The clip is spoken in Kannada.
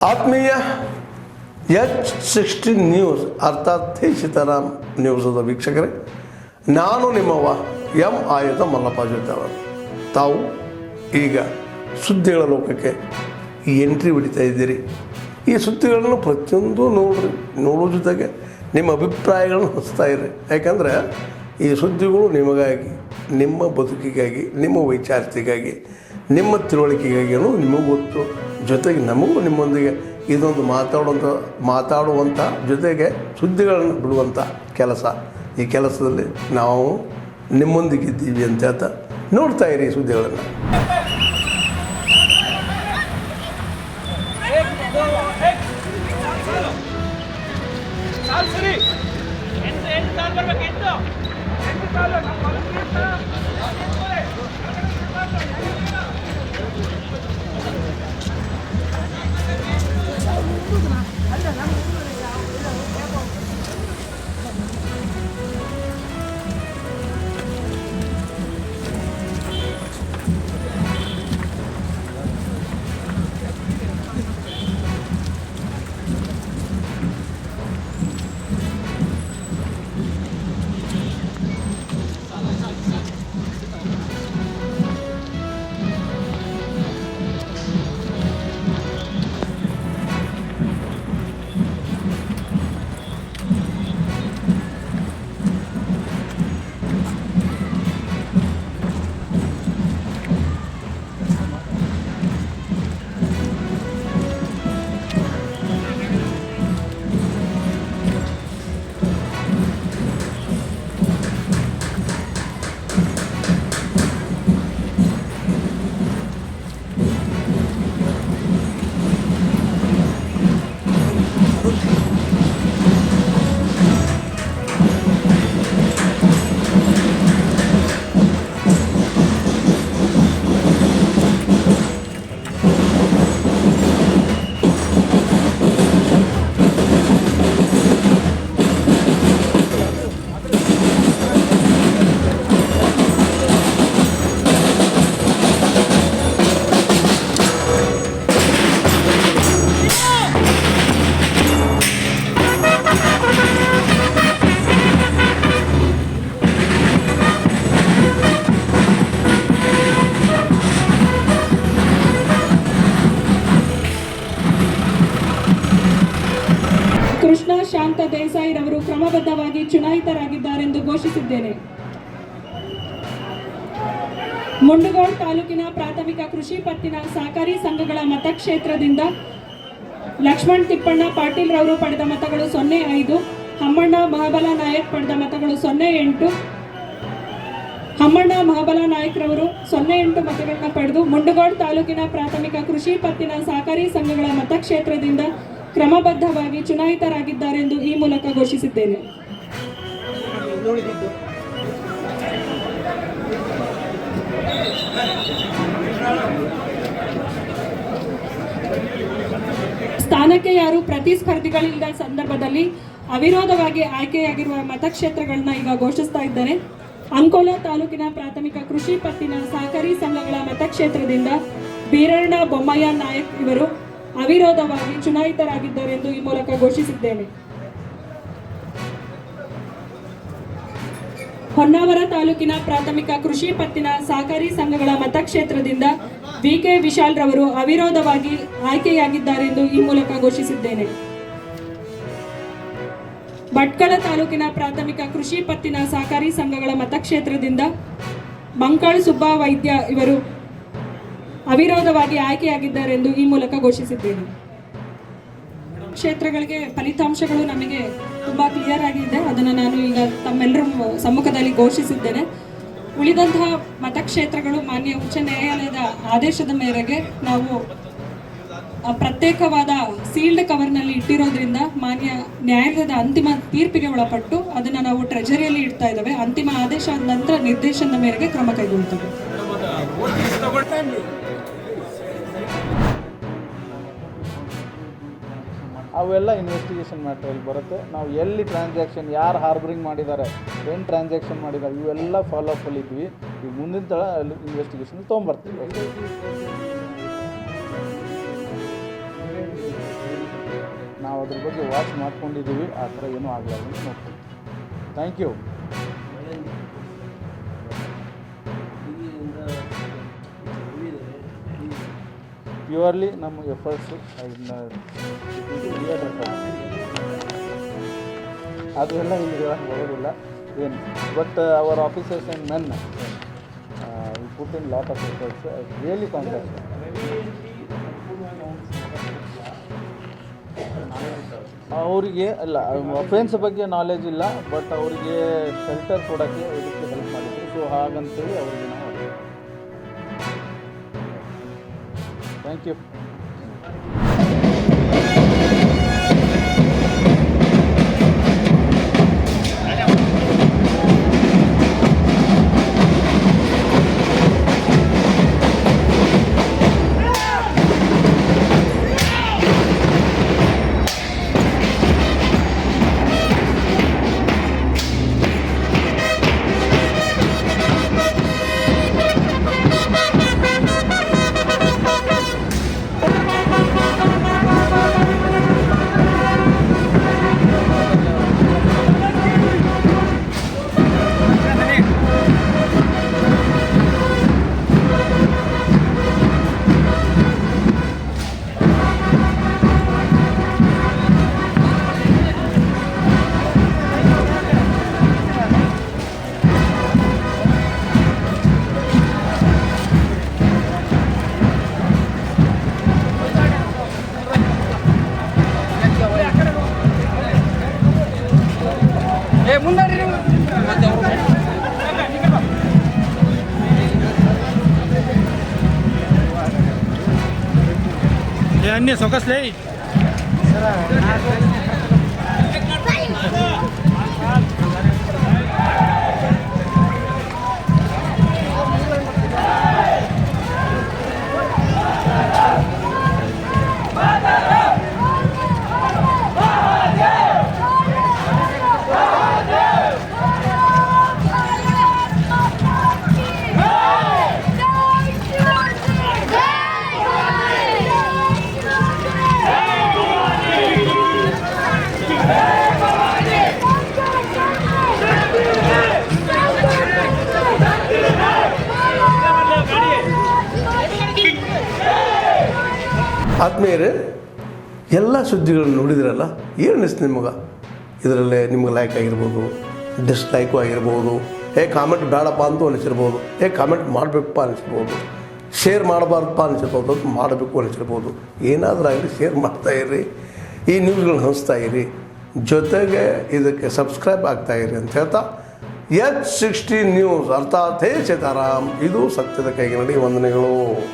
ಆತ್ಮೀಯ H16 ನ್ಯೂಸ್ ಅರ್ಥಾತ್ ಸೀತಾರಾಮ್ ನ್ಯೂಸದ ವೀಕ್ಷಕರೇ, ನಾನು ನಿಮ್ಮವ ಎಂ ಆಯುಧ ಮಲ್ಲಪ್ಪ ಜೊತೆ ಅವರು. ತಾವು ಈಗ ಸುದ್ದಿಗಳ ಲೋಕಕ್ಕೆ ಎಂಟ್ರಿ ಹೊಡಿತಾ ಇದ್ದೀರಿ. ಈ ಸುದ್ದಿಗಳನ್ನು ಪ್ರತಿಯೊಂದು ನೋಡೋ ಜೊತೆಗೆ ನಿಮ್ಮ ಅಭಿಪ್ರಾಯಗಳನ್ನು ಹೊಸ್ತಾ ಇರಿ. ಯಾಕಂದರೆ ಈ ಸುದ್ದಿಗಳು ನಿಮಗಾಗಿ, ನಿಮ್ಮ ಬದುಕಿಗಾಗಿ, ನಿಮ್ಮ ವೈಚಾರಿಕೆಗಾಗಿ, ನಿಮ್ಮ ತಿಳುವಳಿಕೆಗಾಗಿ ನಿಮಗೂ ಗೊತ್ತು. ಜೊತೆಗೆ ನಮಗೂ ನಿಮ್ಮೊಂದಿಗೆ ಇದೊಂದು ಮಾತಾಡುವಂಥ ಜೊತೆಗೆ ಸುದ್ದಿಗಳನ್ನು ಬಿಡುವಂಥ ಕೆಲಸ. ಈ ಕೆಲಸದಲ್ಲಿ ನಾವು ನಿಮ್ಮೊಂದಿಗಿದ್ದೀವಿ ಅಂತ ಹೇಳ್ತಾ ನೋಡ್ತಾ ಇರಿ ಈ ಸುದ್ದಿಗಳನ್ನು. ಕೃಷ್ಣ ಶಾಂತ ದೇಸಾಯಿ ರವರು ಕ್ರಮಬದ್ಧವಾಗಿ ಚುನಾಯಿತರಾಗಿದ್ದಾರೆಂದು ಘೋಷಿಸಿದ್ದೇನೆ. ಮುಂಡಗೋಡ್ ತಾಲೂಕಿನ ಪ್ರಾಥಮಿಕ ಕೃಷಿ ಪತ್ತಿನ ಸಹಕಾರಿ ಸಂಘಗಳ ಮತಕ್ಷೇತ್ರದಿಂದ ಲಕ್ಷ್ಮಣ್ ತಿಪ್ಪಣ್ಣ ಪಾಟೀಲ್ ರವರು ಪಡೆದ ಮತಗಳು 05, ಹಮ್ಮಣ್ಣ ಮಹಾಬಲ ನಾಯಕ್ ಪಡೆದ ಮತಗಳು 08. ಹಮ್ಮಣ್ಣ ಮಹಾಬಲ ನಾಯಕ್ ರವರು 08 ಮತಗಳನ್ನು ಪಡೆದು ಮುಂಡಗೋಡ್ ತಾಲೂಕಿನ ಪ್ರಾಥಮಿಕ ಕೃಷಿ ಪತ್ತಿನ ಸಹಕಾರಿ ಸಂಘಗಳ ಮತಕ್ಷೇತ್ರದಿಂದ ಕ್ರಮಬದ್ಧವಾಗಿ ಚುನಾಯಿತರಾಗಿದ್ದಾರೆಂದು ಈ ಮೂಲಕ ಘೋಷಿಸಿದ್ದೇನೆ. ಸ್ಥಾನಕ್ಕೆ ಯಾರು ಪ್ರತಿಸ್ಪರ್ಧಿಗಳಿಲ್ಲದ ಸಂದರ್ಭದಲ್ಲಿ ಅವಿರೋಧವಾಗಿ ಆಯ್ಕೆಯಾಗಿರುವ ಮತಕ್ಷೇತ್ರಗಳನ್ನ ಈಗ ಘೋಷಿಸ್ತಾ ಇದ್ದಾರೆ. ಅಂಕೋಲಾ ತಾಲೂಕಿನ ಪ್ರಾಥಮಿಕ ಕೃಷಿ ಪತ್ತಿನ ಸಹಕಾರಿ ಸಂಘಗಳ ಮತಕ್ಷೇತ್ರದಿಂದ ಬೀರಣ್ಣ ಬೊಮ್ಮಯ್ಯ ನಾಯಕ್ ಇವರು ಅವಿರೋಧವಾಗಿ ಚುನಾಯಿತರಾಗಿದ್ದಾರೆಂದು ಈ ಮೂಲಕ ಘೋಷಿಸಿದ್ದೇನೆ. ಹೊನ್ನಾವರ ತಾಲೂಕಿನ ಪ್ರಾಥಮಿಕ ಕೃಷಿ ಪತ್ತಿನ ಸಹಕಾರಿ ಸಂಘಗಳ ಮತಕ್ಷೇತ್ರದಿಂದ ವಿ.ಕೆ. ವಿಶಾಲ್ ರವರು ಅವಿರೋಧವಾಗಿ ಆಯ್ಕೆಯಾಗಿದ್ದಾರೆಂದು ಈ ಮೂಲಕ ಘೋಷಿಸಿದ್ದೇನೆ. ಭಟ್ಕಳ ತಾಲೂಕಿನ ಪ್ರಾಥಮಿಕ ಕೃಷಿ ಪತ್ತಿನ ಸಹಕಾರಿ ಸಂಘಗಳ ಮತಕ್ಷೇತ್ರದಿಂದ ಮಂಕಾಳ್ ಸುಬ್ಬ ವೈದ್ಯ ಇವರು ಅವಿರೋಧವಾಗಿ ಆಯ್ಕೆಯಾಗಿದ್ದಾರೆಂದು ಈ ಮೂಲಕ ಘೋಷಿಸಿದ್ದೇನೆ. ಕ್ಷೇತ್ರಗಳಿಗೆ ಫಲಿತಾಂಶಗಳು ನಮಗೆ ತುಂಬ ಕ್ಲಿಯರ್ ಆಗಿದೆ. ಅದನ್ನು ನಾನು ಈಗ ತಮ್ಮೆಲ್ಲರ ಸಮ್ಮುಖದಲ್ಲಿ ಘೋಷಿಸಿದ್ದೇನೆ. ಉಳಿದಂತಹ ಮತಕ್ಷೇತ್ರಗಳು ಮಾನ್ಯ ಉಚ್ಚ ನ್ಯಾಯಾಲಯದ ಆದೇಶದ ಮೇರೆಗೆ ನಾವು ಪ್ರತ್ಯೇಕವಾದ ಸೀಲ್ಡ್ ಕವರ್ನಲ್ಲಿ ಇಟ್ಟಿರೋದ್ರಿಂದ ಮಾನ್ಯ ನ್ಯಾಯಾಲಯದ ಅಂತಿಮ ತೀರ್ಪಿಗೆ ಒಳಪಟ್ಟು ಅದನ್ನು ನಾವು ಟ್ರೆಜರಿಯಲ್ಲಿ ಇಡ್ತಾ ಇದ್ದೇವೆ. ಅಂತಿಮ ಆದೇಶ ನಂತರ ನಿರ್ದೇಶನದ ಮೇರೆಗೆ ಕ್ರಮ ಕೈಗೊಳ್ಳುತ್ತೇವೆ. ಅವೆಲ್ಲ ಇನ್ವೆಸ್ಟಿಗೇಷನ್ ಮ್ಯಾಟ್ರಲ್ಲಿ ಬರುತ್ತೆ. ನಾವು ಎಲ್ಲಿ ಟ್ರಾನ್ಸಾಕ್ಷನ್, ಯಾರು ಹಾರ್ಬರಿಂಗ್ ಮಾಡಿದ್ದಾರೆ, ಏನು ಟ್ರಾನ್ಸಾಕ್ಷನ್ ಮಾಡಿದ್ದಾರೆ, ಇವೆಲ್ಲ ಫಾಲೋ ಅಪ್ಪಲ್ಲಿ ಇದ್ವಿ. ಈಗ ಮುಂದಿನ ತಳ ಇನ್ವೆಸ್ಟಿಗೇಷನ್ ತೊಗೊಂಬರ್ತೀವಿ. ನಾವು ಅದ್ರ ಬಗ್ಗೆ ವಾಚ್ ಮಾಡ್ಕೊಂಡಿದ್ದೀವಿ, ಆ ಥರ ಏನೂ ಆಗಲಾರ್ದು ನೋಡ್ತೀವಿ. Thank you. ಪ್ಯೂರ್ಲಿ ನಮ್ಮ ಎಫರ್ಟ್ಸು ಅದೆಲ್ಲ ಇಲ್ಲಿ ಹೇಳಕ್ಕೆ ಬರೋದಿಲ್ಲ ಏನು, but our officers and men put in lot of efforts, really contact. ಅವರಿಗೆ ಅಲ್ಲ ಅಫೆನ್ಸ್ ಬಗ್ಗೆ ನಾಲೆಜ್ ಇಲ್ಲ, ಬಟ್ ಅವರಿಗೆ ಶೆಲ್ಟರ್ ಕೊಡೋಕ್ಕೆ ಇದಕ್ಕೆ ಹೆಲ್ಪ್ ಮಾಡಿದ್ರು. ಸೊ ಹಾಗಂತೇಳಿ ಅವರಿಗೆ ನಾವು ಥ್ಯಾಂಕ್ ಯು. अन्य सौकस ले ಆದ್ಮೇಲೆ ಎಲ್ಲ ಸುದ್ದಿಗಳನ್ನು ನೋಡಿದ್ರಲ್ಲ, ಏನು ಅನಿಸ್ತು ನಿಮಗೆ? ಇದರಲ್ಲೇ ನಿಮ್ಗೆ ಲೈಕ್ ಆಗಿರ್ಬೋದು, ಡಿಸ್ಲೈಕು ಆಗಿರ್ಬೋದು, ಕಾಮೆಂಟ್ ಬೇಡಪ್ಪ ಅಂತೂ ಅನಿಸಿರ್ಬೋದು, ಕಾಮೆಂಟ್ ಮಾಡಬೇಕಪ್ಪ ಅನಿಸಿರ್ಬೋದು, ಶೇರ್ ಮಾಡಬಾರ್ದಪ್ಪ ಅನಿಸಿರ್ಬೋದು, ಮಾಡಬೇಕು ಅನಿಸಿರ್ಬೋದು. ಏನಾದರೂ ಆಗಲಿ ಶೇರ್ ಮಾಡ್ತಾಯಿರಿ, ಈ ನ್ಯೂಸ್ಗಳನ್ನ ಹಂಚ್ತಾ ಇರಿ, ಜೊತೆಗೆ ಇದಕ್ಕೆ ಸಬ್ಸ್ಕ್ರೈಬ್ ಆಗ್ತಾಯಿರಿ ಅಂತ ಹೇಳ್ತಾ H16 ನ್ಯೂಸ್ ಅರ್ಥಾತ್ ಹೇ ಸೀತಾರಾಮ್, ಇದು ಸತ್ಯದ ಕೈಗೆ ನಡಿ. ವಂದನೆಗಳು.